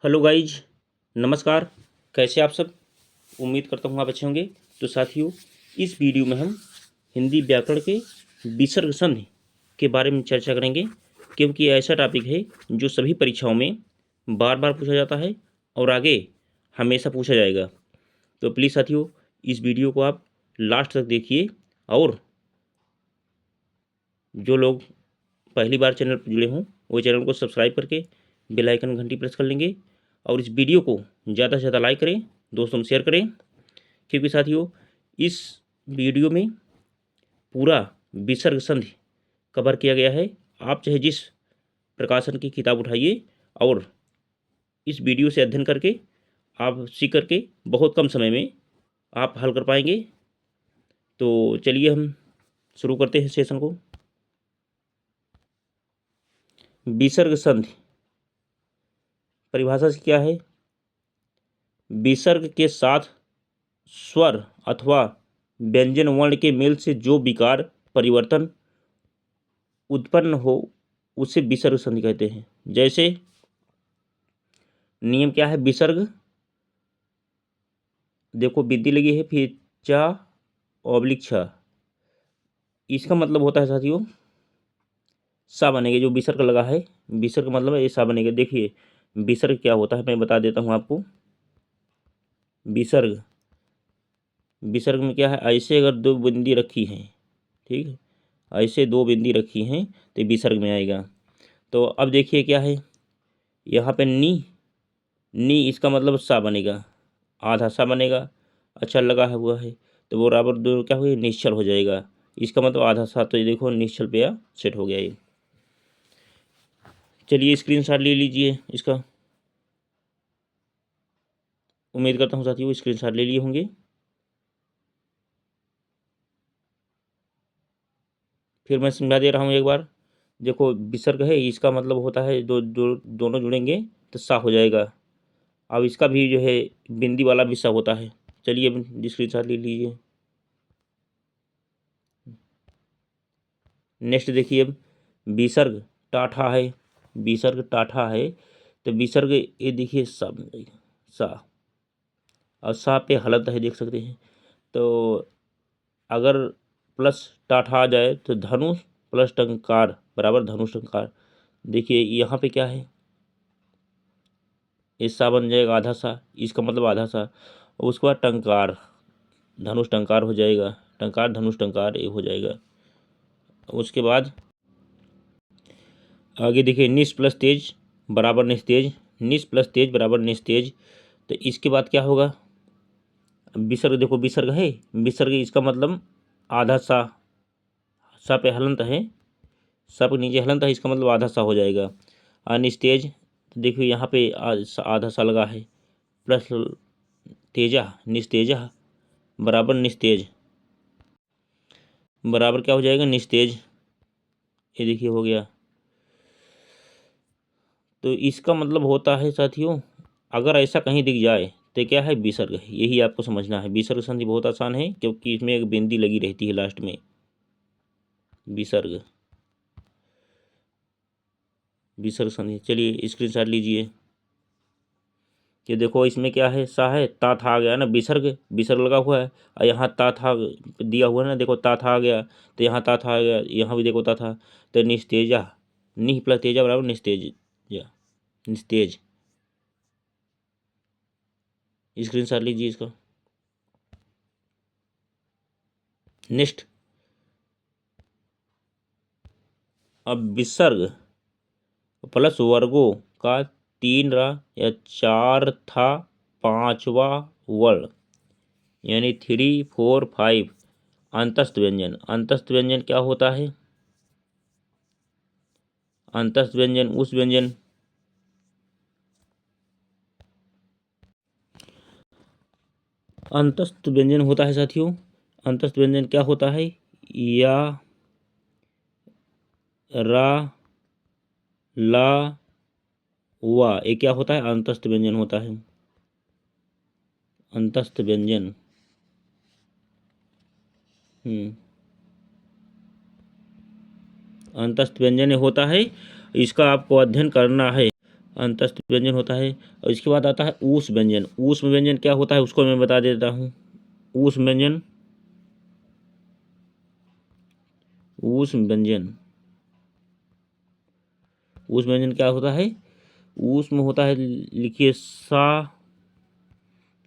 Hello guys, नमस्कार। कैसे आप सब? उम्मीद करता हूँ आप अच्छे होंगे। तो साथियों, इस वीडियो में हम हिंदी व्याकरण के विसर्ग संधि के बारे में चर्चा करेंगे, क्योंकि ये ऐसा टॉपिक है जो सभी परीक्षाओं में बार बार पूछा जाता है और आगे हमेशा पूछा जाएगा। तो प्लीज़ साथियों, इस वीडियो को आप लास्ट तक देखिए और जो लोग पहली बार चैनल पर जुड़े हों वो चैनल को सब्सक्राइब करके बेल आइकन घंटी प्रेस कर लेंगे और इस वीडियो को ज़्यादा से ज़्यादा लाइक करें, दोस्तों में शेयर करें, क्योंकि साथियों इस वीडियो में पूरा विसर्ग संधि कवर किया गया है। आप चाहे जिस प्रकाशन की किताब उठाइए और इस वीडियो से अध्ययन करके आप सीख करके बहुत कम समय में आप हल कर पाएंगे। तो चलिए हम शुरू करते हैं सेशन को। विसर्ग संधि परिभाषा से क्या है? विसर्ग के साथ स्वर अथवा व्यंजन वर्ण के मेल से जो विकार परिवर्तन उत्पन्न हो उसे विसर्ग संधि कहते हैं। जैसे नियम क्या है? विसर्ग, देखो बिंदी लगी है, फिर चा ऑब्लिक छ, इसका मतलब होता है साथियों सा बनेगा। जो विसर्ग लगा है, विसर्ग मतलब है ये सा बनेगा। देखिए विसर्ग क्या होता है मैं बता देता हूँ आपको। विसर्ग, विसर्ग में क्या है? ऐसे अगर दो बिंदी रखी हैं, ठीक है, ऐसे दो बिंदी रखी हैं तो विसर्ग में आएगा। तो अब देखिए क्या है यहाँ पे नी इसका मतलब सा बनेगा, आधा सा बनेगा। अच्छा लगा है हुआ है तो वो बराबर दो क्या हुआ? निश्चल हो जाएगा। इसका मतलब आधा सा, तो ये देखो निश्चल पे सेट हो गया ये। चलिए स्क्रीनशॉट ले लीजिए इसका। उम्मीद करता हूँ साथियों स्क्रीनशॉट ले लिए होंगे। फिर मैं समझा दे रहा हूँ एक बार। देखो विसर्ग है, इसका मतलब होता है दोनों जुड़ेंगे तो सा हो जाएगा। अब इसका भी जो है बिंदी वाला भी सा होता है। चलिए अब स्क्रीनशॉट ले लीजिए। नेक्स्ट देखिए, अब विसर्ग टाठा है, विसर्ग टाठा है तो विसर्ग ये देखिए सा बन जाएगा, सा। और सा पे हलंत है, देख सकते हैं। तो अगर प्लस टाठा आ जाए तो धनुष प्लस टंकार बराबर धनुष टंकार। देखिए यहाँ पे क्या है? ये सा बन जाएगा आधा सा, इसका मतलब आधा सा। और उसके बाद टंकार, धनुष टंकार हो जाएगा, टंकार धनुष टंकार ये हो जाएगा। उसके बाद आगे देखिए निस प्लस तेज बराबर निस्तेज, निस प्लस तेज बराबर निस्तेज। तो इसके बाद क्या होगा? विसर्ग, देखो विसर्ग है, विसर्ग इसका मतलब आधा सा, सा पे हलंत है, सा पे नीचे हलंत है, इसका मतलब आधा सा हो जाएगा। निस्तेज, तो देखिए यहाँ पे आधा सा लगा है, प्लस तेजा निस्तेजा बराबर निस्तेज, बराबर क्या हो जाएगा? निस्तेज। ये देखिए हो गया। तो इसका मतलब होता है साथियों अगर ऐसा कहीं दिख जाए तो क्या है? विसर्ग है। यही आपको समझना है। विसर्ग संधि बहुत आसान है क्योंकि इसमें एक बिंदी लगी रहती है लास्ट में। विसर्ग, विसर्ग संधि। चलिए स्क्रीनशॉट लीजिए कि देखो इसमें क्या है? सा है, ता था आ गया ना, विसर्ग, विसर्ग लगा हुआ है और यहाँ ता था दिया हुआ है ना, देखो ता था आ गया तो यहाँ ता था आ गया, यहाँ भी देखो ता था। तो निस्तेजा, निह प्लस तेजा बराबर निस्तेज, निस्तेज। स्क्रीनशॉट लीजिए इसका। नेक्स्ट, अब विसर्ग प्लस वर्गों का तीसरा या चौथा पांचवा वर्ण यानी 3, 4, 5 अंतस्थ व्यंजन। अंतस्थ व्यंजन क्या होता है? अंतस्थ व्यंजन उस व्यंजन, अंतस्थ व्यंजन होता है साथियों, अंतस्थ व्यंजन क्या होता है? या, रा, ला, वा, ये क्या होता है? अंतस्थ व्यंजन होता है। अंतस्थ व्यंजन, अंतस्थ व्यंजन होता है। इसका आपको अध्ययन करना है। अंतस्थ व्यंजन होता है। और इसके बाद आता है ऊष्म व्यंजन। ऊष्म व्यंजन क्या होता है उसको मैं बता देता हूँ। ऊष्म व्यंजन, ऊष्म व्यंजन, ऊष्म व्यंजन क्या होता है? ऊष्म होता है, लिखिए सा,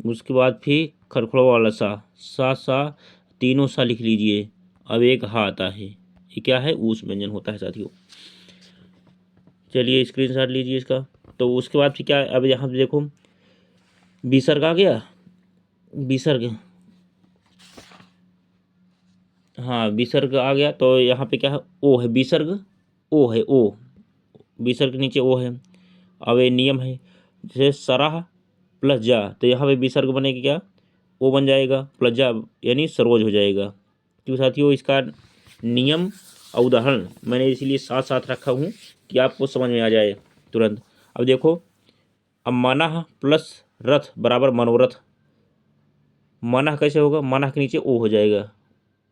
उसके बाद फिर खरखड़ा वाला सा, तीनों सा लिख लीजिए। अब एक हा आता है, ये क्या है? ऊष्म व्यंजन होता है साथियों। चलिए स्क्रीनशॉट लीजिए इसका। तो उसके बाद फिर क्या, अब यहाँ पे देखो विसर्ग आ गया, विसर्ग, हाँ विसर्ग आ गया। तो यहाँ पे क्या है? ओ है, विसर्ग ओ है, ओ, विसर्ग के नीचे ओ है। अब ये नियम है, जैसे सराह प्लस जा, तो यहाँ पे विसर्ग बनेगा क्या? ओ बन जाएगा, प्लस जा यानी सरोज हो जाएगा। क्यों साथियों? इसका नियम और उदाहरण मैंने इसीलिए साथ साथ रखा हूँ कि आपको समझ में आ जाए तुरंत। अब देखो, अब मनाह प्लस रथ बराबर मनोरथ। मनाह कैसे होगा? मनाह के नीचे ओ हो जाएगा,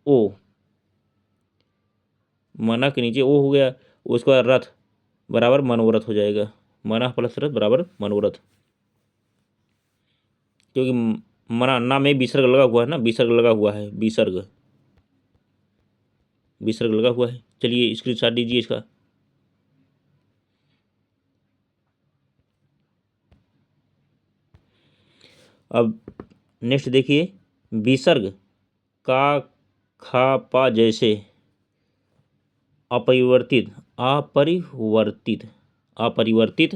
ओ, मना के नीचे ओ हो गया। उसके बाद रथ बराबर मनोरथ हो जाएगा। मना प्लस रथ बराबर मनोरथ, क्योंकि मना ना में विसर्ग लगा हुआ है ना, विसर्ग लगा हुआ है, विसर्ग, विसर्ग लगा हुआ है। चलिए स्क्रीनशॉट दीजिए इसका। अब नेक्स्ट देखिए, विसर्ग का खा पा जैसे अपरिवर्तित, अपरिवर्तित, अपरिवर्तित,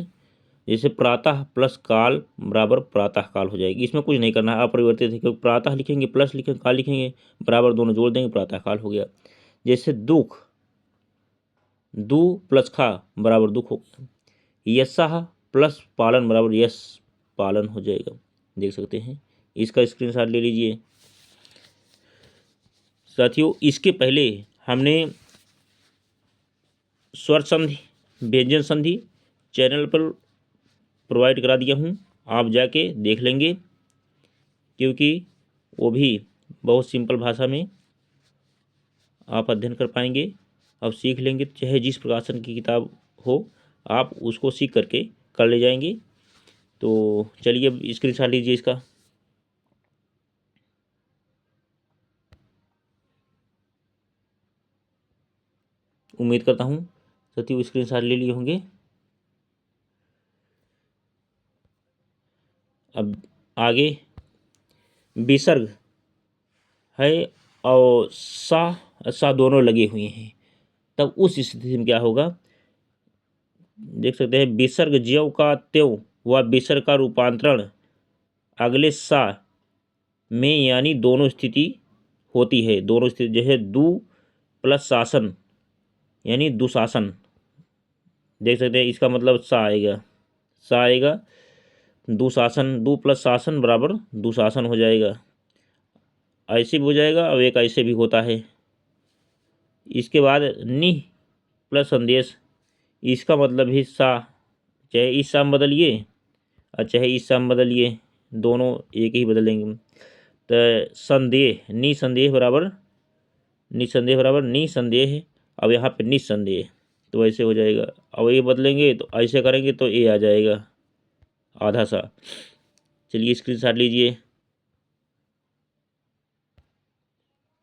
जैसे प्रातः प्लस काल बराबर प्रातः काल हो जाएगी। इसमें कुछ नहीं करना है, अपरिवर्तित है, क्योंकि प्रातः लिखेंगे प्लस लिखेंगे काल लिखेंगे, बराबर दोनों जोड़ देंगे, प्रातः काल हो गया। जैसे दुख, दु प्लस खा बराबर दुख हो गया। यशः प्लस पालन बराबर यश पालन हो जाएगा। देख सकते हैं, इसका स्क्रीनशॉट ले लीजिए साथियों। इसके पहले हमने स्वर संधि, व्यंजन संधि चैनल पर प्रोवाइड करा दिया हूँ, आप जाके देख लेंगे, क्योंकि वो भी बहुत सिंपल भाषा में आप अध्ययन कर पाएंगे। अब सीख लेंगे, चाहे जिस प्रकाशन की किताब हो आप उसको सीख करके कर ले जाएंगे। तो चलिए अब स्क्रीनशॉट लीजिए इसका। उम्मीद करता हूँ साथियों स्क्रीनशॉट ले लिए होंगे। अब आगे विसर्ग है और सा दोनों लगे हुए हैं, तब उस स्थिति में क्या होगा? देख सकते हैं, विसर्ग ज्यों का त्यों व विसर्ग का रूपांतरण अगले सा में यानी दोनों स्थिति होती है। दोनों स्थिति जैसे दु प्लस शासन यानी दुशासन। देख सकते हैं, इसका मतलब सा आएगा, सा आएगा, दुशासन, दु प्लस शासन बराबर दुशासन हो जाएगा। ऐसे भी हो जाएगा और एक ऐसे भी होता है। इसके बाद नि प्लस संदेश, इसका मतलब ही सा, चाहे इस सा में बदलिए और चाहे इस सा में बदलिए, दोनों एक ही बदलेंगे। तो संदेह, निसंदेह बराबर निसंदेह। अब यहाँ पे निसंदेह, तो ऐसे हो जाएगा। अब ये बदलेंगे तो ऐसे करेंगे तो ये आ जाएगा आधा सा। चलिए स्क्रीनशॉट लीजिए,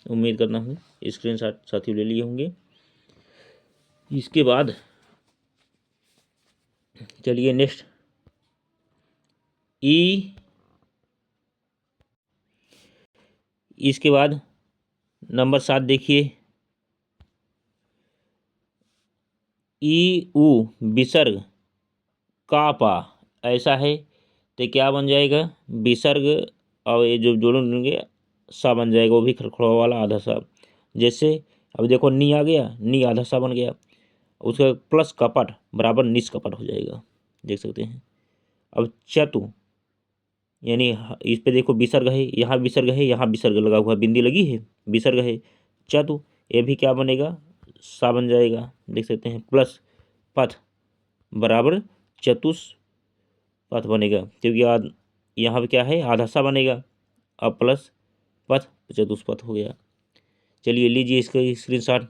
उम्मीद करता हूँ स्क्रीनशॉट साथियों ले लिए होंगे। इसके बाद चलिए नेक्स्ट, ई, इसके बाद नंबर 7 देखिए, ई उ विसर्ग का पा ऐसा है, तो क्या बन जाएगा? विसर्ग और ये जो जोड़ेंगे सा बन जाएगा, वो भी खड़खड़ा वाला आधा सा। जैसे अब देखो नी आ गया, नी आधा सा बन गया, उसका प्लस कपट बराबर निष्कपट हो जाएगा। देख सकते हैं। अब चतु यानी इस पे देखो विसर्ग है, यहाँ विसर्ग है, यहाँ विसर्ग लगा हुआ है, बिंदी लगी है, विसर्ग है। चतु ये भी क्या बनेगा? सा बन जाएगा। देख सकते हैं, प्लस पथ बराबर चतुष्पथ बनेगा, क्योंकि यहाँ पे क्या है? आधा सा बनेगा। अब प्लस पथ चतुष्पथ हो गया। चलिए लीजिए इसका स्क्रीनशॉट।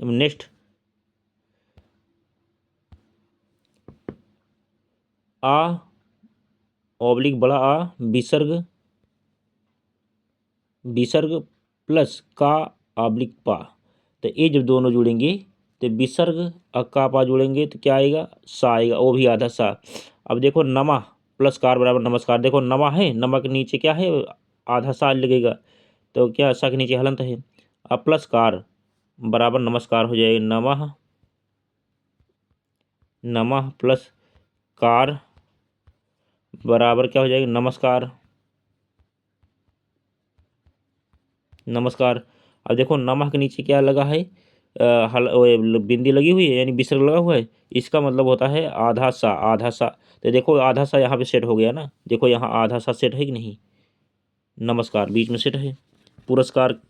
नेक्स्ट आ ऑब्लिक बड़ा आ विसर्ग विसर्ग प्लस का ऑब्लिक पा। तो ये जब दोनों जुड़ेंगे तो विसर्ग और का पा जुड़ेंगे तो क्या आएगा, सा आएगा, वो भी आधा सा। अब देखो नमा प्लस कार बराबर नमस्कार, देखो नमा है, नमा के नीचे क्या है, आधा सा लगेगा, तो क्या सा के नीचे हलंत है। अब प्लस कार बराबर नमस्कार हो जाएगा, नमः नमः प्लस कार बराबर क्या हो जाएगा, नमस्कार नमस्कार। अब देखो नमः के नीचे क्या लगा है, बिंदी लगी हुई है यानी विसर्ग लगा हुआ है, इसका मतलब होता है आधा सा, आधा सा। तो देखो आधा सा यहाँ पे सेट हो गया ना, देखो यहाँ आधा सा सेट है कि नहीं, नमस्कार बीच में सेट है, पुरस्कार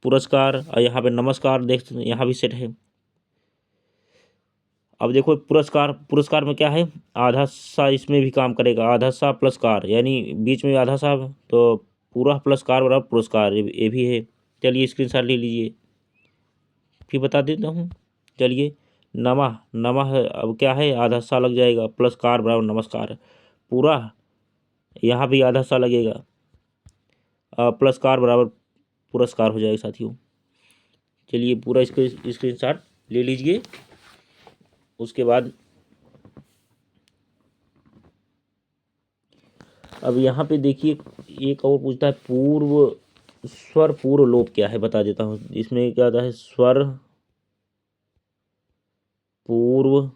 पुरस्कार और यहाँ पे नमस्कार देख यहाँ भी सेट है। अब देखो पुरस्कार, पुरस्कार में क्या है, आधा सा इसमें भी काम करेगा, आधा सा प्लस कार यानी बीच में आधा सा, तो पूरा प्लस कार बराबर पुरस्कार, ये भी है। चलिए स्क्रीनशॉट ले लीजिए, फिर बता देता हूँ। चलिए नमः नमः अब क्या है, आधा सा लग जाएगा, प्लस कार बराबर नमस्कार, पूरा यहाँ भी आधा सा लगेगा, प्लस कार बराबर पुरस्कार हो जाएगा साथियों। चलिए पूरा इसको स्क्रीनशॉट ले लीजिए। उसके बाद अब यहाँ पे देखिए एक और पूछता है, पूर्व स्वर पूर्व लोप क्या है, बता देता हूँ। इसमें क्या आता है, स्वर पूर्व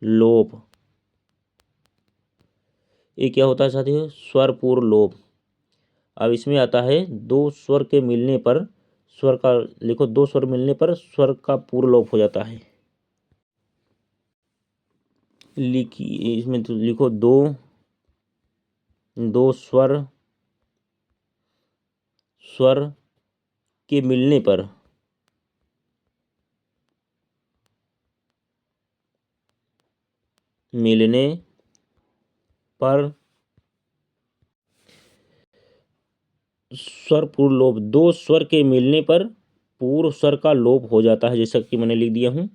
लोप, ये क्या होता है साथियों, स्वर पूर्व लोप। अब इसमें आता है दो स्वर के मिलने पर स्वर का, लिखो दो स्वर मिलने पर स्वर का पूर्व लोप हो जाता है। लिखिए इसमें तो लिखो दो दो स्वर स्वर के मिलने पर मिलने पर स्वर पूर्व लोप, दो स्वर के मिलने पर पूर्व स्वर का लोप हो जाता है, जैसा कि मैंने लिख दिया हूं।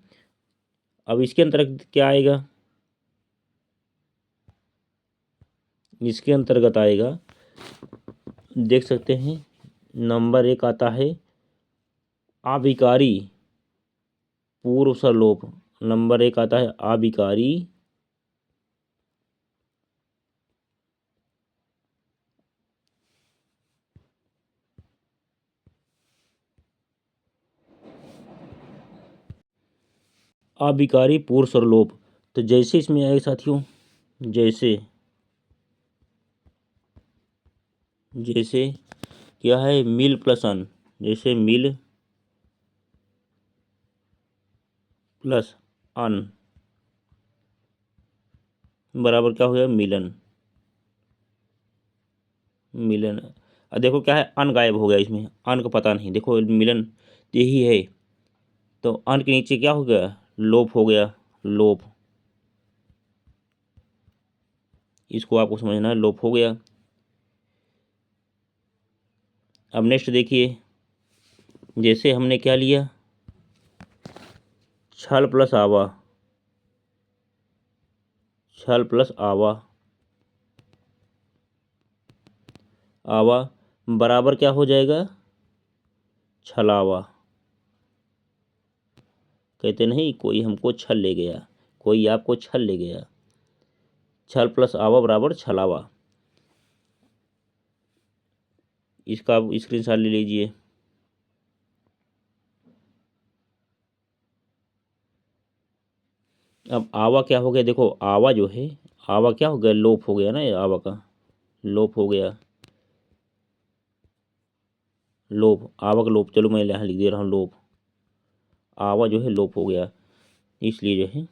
अब इसके अंतर्गत क्या आएगा, इसके अंतर्गत आएगा, देख सकते हैं नंबर एक आता है आविकारी पूर्व स्वर लोप, नंबर एक आता है आविकारी अविकारी पूर्व स्वर लोप। तो जैसे इसमें आएगा साथियों, जैसे जैसे क्या है, मिल प्लस अन, जैसे मिल प्लस अन बराबर क्या हो गया, मिलन मिलन। अब देखो क्या है, अन गायब हो गया, इसमें अन का पता नहीं, देखो मिलन यही है, तो अन के नीचे क्या हो गया, लोप हो गया, लोप, इसको आपको समझना है, लोप हो गया। अब नेक्स्ट देखिए, जैसे हमने क्या लिया, छल प्लस आवा, छल प्लस आवा, आवा बराबर क्या हो जाएगा, छलावा। कहते नहीं, कोई हमको छल ले गया, कोई आपको छल ले गया, छल प्लस आवा बराबर छलावा। इसका आप स्क्रीनशॉट ले लीजिए। अब आवा क्या हो गया, देखो आवा जो है, आवा क्या हो गया, लोप हो गया ना, ये आवा का लोप हो गया, लोप, आवा का लोप, चलो मैं यहाँ लिख दे रहा हूँ लोप, आवा जो है लोप हो गया, इसलिए जो है।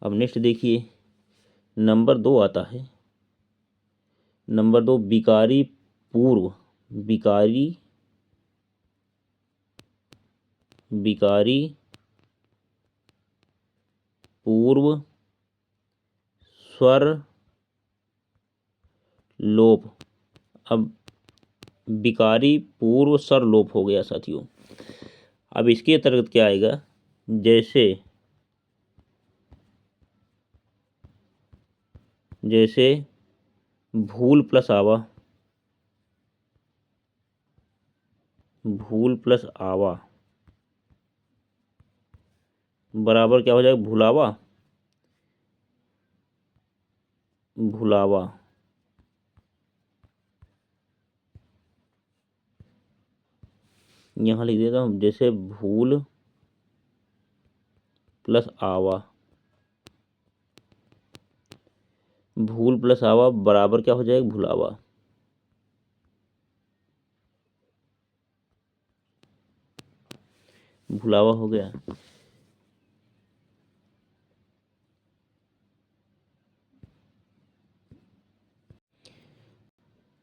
अब नेक्स्ट देखिए, नंबर दो आता है, नंबर दो विकारी पूर्व, विकारी विकारी पूर्व स्वर लोप। अब विकारी पूर्व स्वर लोप हो गया साथियों। अब इसके अंतर्गत क्या आएगा, जैसे जैसे भूल प्लस आवा, भूल प्लस आवा बराबर क्या हो जाएगा, भुलावा, भुलावा। यहाँ लिख देता हूँ, जैसे भूल प्लस आवा, भूल प्लस आवा बराबर क्या हो जाएगा, भुलावा। भुलावा हो गया।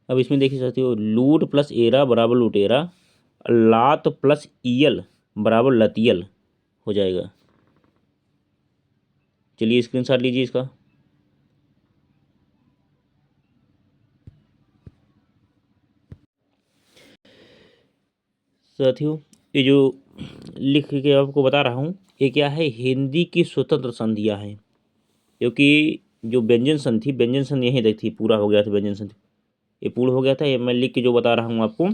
अब इसमें देखिए साथियों, लूट प्लस एरा बराबर लुटेरा, लात प्लस ईयल बराबर लतियल हो जाएगा। चलिए स्क्रीनशॉट लीजिए इसका। साथियों ये जो लिख के आपको बता रहा हूँ, ये क्या है, हिंदी की स्वतंत्र संधियाँ हैं। क्योंकि जो व्यंजन संधि थी, व्यंजन संधि यहीं तक थी, पूरा हो गया था व्यंजन संधि, ये पूर्ण हो गया था। ये मैं लिख के जो बता रहा हूँ आपको,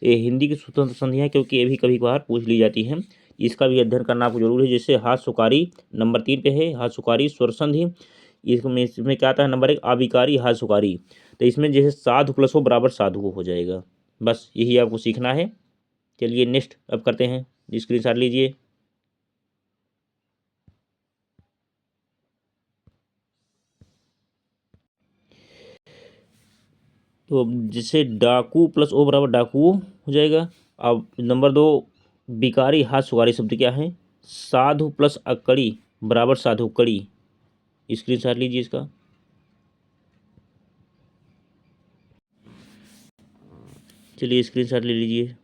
ये हिंदी की स्वतंत्र संधियाँ, क्योंकि ये भी कभी कभार पूछ ली जाती है। इसका भी अध्ययन करना आपको जरूरी है। जैसे हाथ सुकारी नंबर 3 पे है, हाथ सुकारी स्वर संधि। इसमें क्या आता है, नंबर 1 आविकारी हाथ सुकारी। तो इसमें जैसे साधु प्लस हो बराबर साधु हो जाएगा। बस यही आपको सीखना है। चलिए नेक्स्ट अब करते हैं, स्क्रीनशॉट लीजिए। तो जैसे डाकू प्लस ओ बराबर डाकू हो जाएगा। अब नंबर 2 बिकारी हाथ सुकारी शब्द क्या है, साधु प्लस अकड़ी बराबर साधु कड़ी। स्क्रीनशॉट लीजिए इसका। चलिए स्क्रीनशॉट ले लीजिए।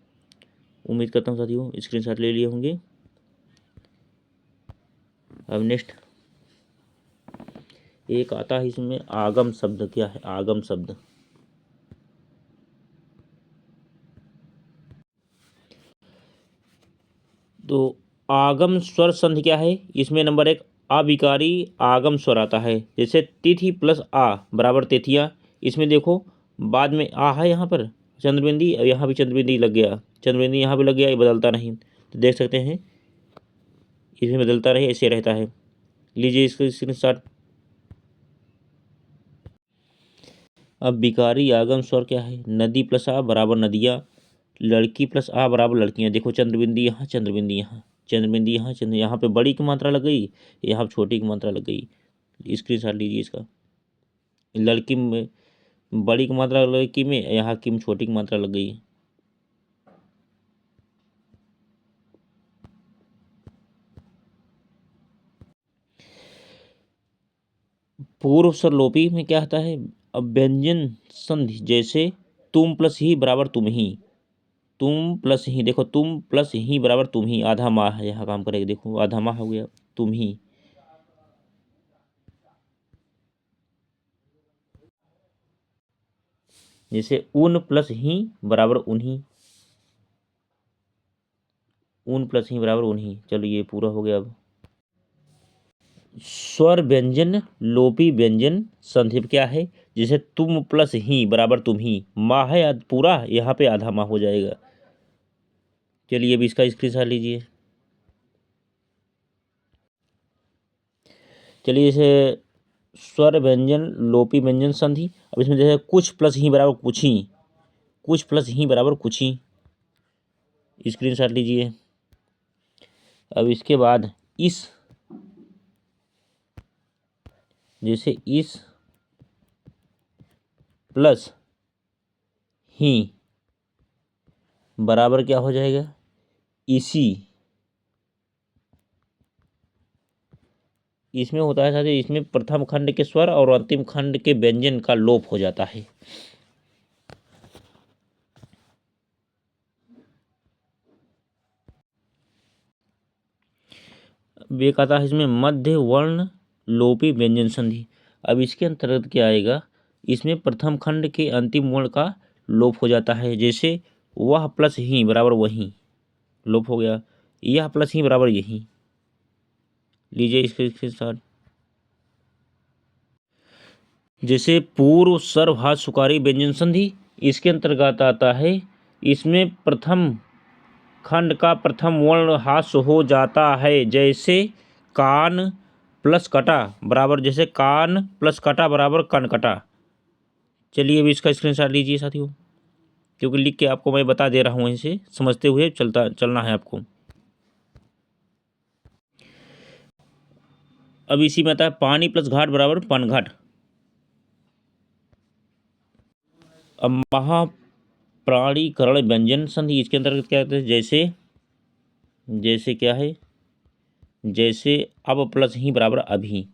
उम्मीद करता हूँ साथियों स्क्रीनशॉट ले लिए होंगे। अब नेक्स्ट एक आता है इसमें आगम शब्द। क्या है आगम शब्द, तो आगम स्वर संधि क्या है, इसमें नंबर 1 अविकारी आगम स्वर आता है। जैसे तिथि प्लस आ बराबर तिथिया। इसमें देखो बाद में आ है, यहाँ पर चंद्रबिंदी, यहाँ भी चंद्रबिंदी लग गया, चंद्रबिंदी यहाँ भी लग गया, ये बदलता नहीं। तो देख सकते हैं इसमें बदलता रहे, ऐसे रहता है। लीजिए इसको स्क्रीनशॉट। अब विकारी आगम स्वर क्या है, नदी प्लस आ बराबर नदियाँ, लड़की प्लस आ बराबर लड़कियाँ। देखो चंद्रबिंदी यहाँ, चंद्रबिंदी यहाँ, चंद्रबिंदी यहाँ, चंद्र यहाँ पे बड़ी की मात्रा लग गई, यहाँ पे छोटी की मात्रा लग गई। स्क्रीनशॉट लीजिए इसका। लड़की में बड़ी की मात्रा लड़की में, यहाँ की में छोटी की मात्रा लग गई। पूर्व स्वरलोपी में क्या आता है, अब व्यंजन संधि। जैसे तुम प्लस ही बराबर तुम ही, तुम प्लस ही, देखो तुम प्लस ही बराबर तुम ही, आधा माह है यहाँ काम करेगा। देखो आधा माह हो गया, तुम ही। जैसे उन प्लस ही बराबर उन्हीं, उन प्लस ही बराबर उन्हीं। चलो ये पूरा हो गया। अब स्वर व्यंजन लोपी व्यंजन संधि क्या है, जैसे तुम प्लस ही बराबर तुम ही, माह है पूरा, यहाँ पे आधा माह हो जाएगा। चलिए अब इसका स्क्रीनशॉट लीजिए। चलिए इसे स्वर व्यंजन लोपी व्यंजन संधि। अब इसमें जैसे कुछ प्लस ही बराबर कुछ ही, कुछ प्लस ही बराबर कुछ ही। स्क्रीनशॉट लीजिए। अब इसके बाद इस, जैसे इस प्लस ही बराबर क्या हो जाएगा, इसी। इसमें होता है साथियों, इसमें प्रथम खंड के स्वर और अंतिम खंड के व्यंजन का लोप हो जाता है। एक आता है इसमें मध्य वर्ण लोपी व्यंजन संधि। अब इसके अंतर्गत क्या आएगा, इसमें प्रथम खंड के अंतिम वर्ण का लोप हो जाता है। जैसे वह प्लस ही बराबर वही लोप हो गया, यह प्लस ही बराबर यही। लीजिए इसके साथ, जैसे पूर्व सर्वहात सुकारी व्यंजन संधि इसके अंतर्गत आता है। इसमें प्रथम खंड का प्रथम वर्ण हास्य हो जाता है। जैसे कान प्लस कटा बराबर, जैसे कान प्लस कटा बराबर कन कटा। चलिए अभी इसका स्क्रीनशॉट लीजिए साथियों, क्योंकि लिख के आपको मैं बता दे रहा हूँ, इसे समझते हुए चलना है आपको। अब इसी में आता है पानी प्लस घाट बराबर पनघट। अब महाप्राणीकरण व्यंजन संधि इसके अंतर्गत क्या कहते हैं। जैसे क्या है, जैसे अब प्लस ही बराबर अभी।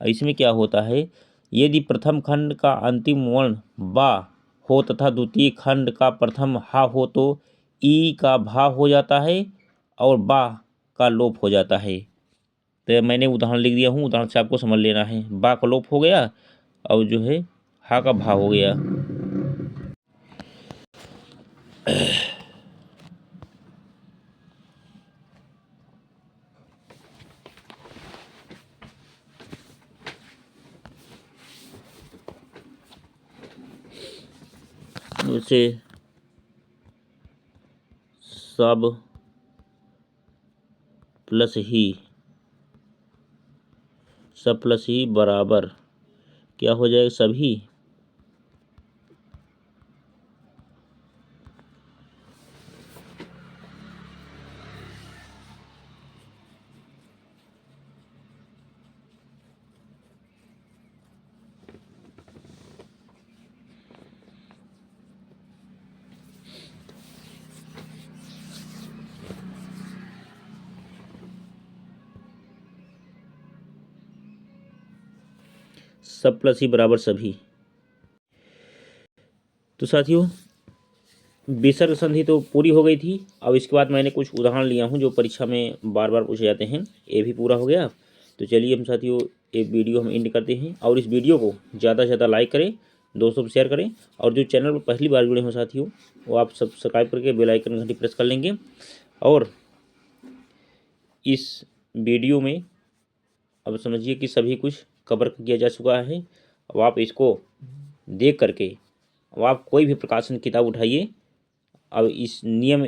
इसमें क्या होता है, यदि प्रथम खंड का अंतिम वर्ण बा हो तथा द्वितीय खंड का प्रथम हा हो तो ई का भा हो जाता है और बा का लोप हो जाता है। तो मैंने उदाहरण लिख दिया हूँ, उदाहरण से आपको समझ लेना है। बा का लोप हो गया और जो है हा का भा हो गया। जैसे सब प्लस ही बराबर क्या हो जाएगा, सभी। सब प्लस ही बराबर सभी। तो साथियों विसर्ग संधि तो पूरी हो गई थी। अब इसके बाद मैंने कुछ उदाहरण लिया हूँ जो परीक्षा में बार बार पूछे जाते हैं, ये भी पूरा हो गया। तो चलिए हम साथियों एक वीडियो हम एंड करते हैं, और इस वीडियो को ज़्यादा से ज़्यादा लाइक करें, दोस्तों को शेयर करें, और जो चैनल पर पहली बार जुड़े हों साथियों वो आप सब्सक्राइब करके बेल आइकन घंटी प्रेस कर लेंगे। और इस वीडियो में अब समझिए कि सभी कुछ कवर किया जा चुका है। अब आप इसको देख करके अब आप कोई भी प्रकाशन किताब उठाइए, अब इस नियम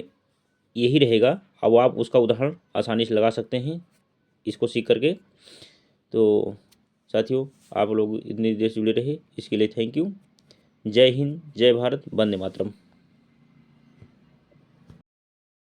यही रहेगा। अब आप उसका उदाहरण आसानी से लगा सकते हैं इसको सीख करके। तो साथियों आप लोग इतनी देर से जुड़े रहे इसके लिए थैंक यू। जय हिंद, जय भारत, वंदे मातरम।